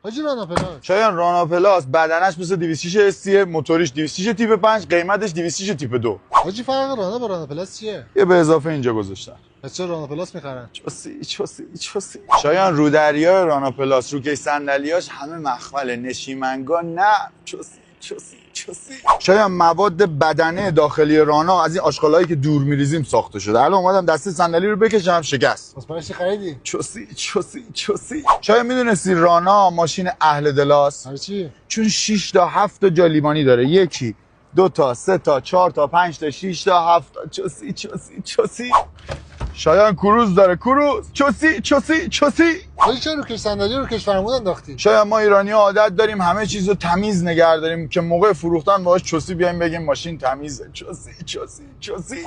حاجی رانا پلاس. شایان رانا پلاس بدنش مثل 206 اسیه، موتوریش 206 تیپ 5، قیمتش 206 تیپ 2. حاجی فرق رانا با رانا پلاس چیه؟ یه به اضافه اینجا گذاشتن. پس چرا رانا پلاس میخرن؟ چوسی. شایان رو دریا رانا پلاس رو که صندلیاش همه مخمل نشیمنگا نه. چوسی. شایان مواد بدنه داخلی رانا از این آشغالایی که دور میریزیم ساخته شده. الان اومدم دسته صندلی رو بکشم شکست. پس برای چی خریدی؟ چوسی. شایان میدونستی رانا ماشین اهل دلاست؟ برای چی؟ چون 6 تا 7 تا جا لیوانی داره. 1 2 تا 3 تا 4 تا 5 تا 6 تا 7 تا. چوسی. شایان کروز داره. کروز. چوسی. حاجی چرا روکش صندلی رو کش فرمود انداختی؟ شاید ما ایرانی‌ها عادت داریم همه چیز رو تمیز نگه داریم که موقع فروختن باهاش چوسی بیایم بگیم ماشین تمیزه. چوسی.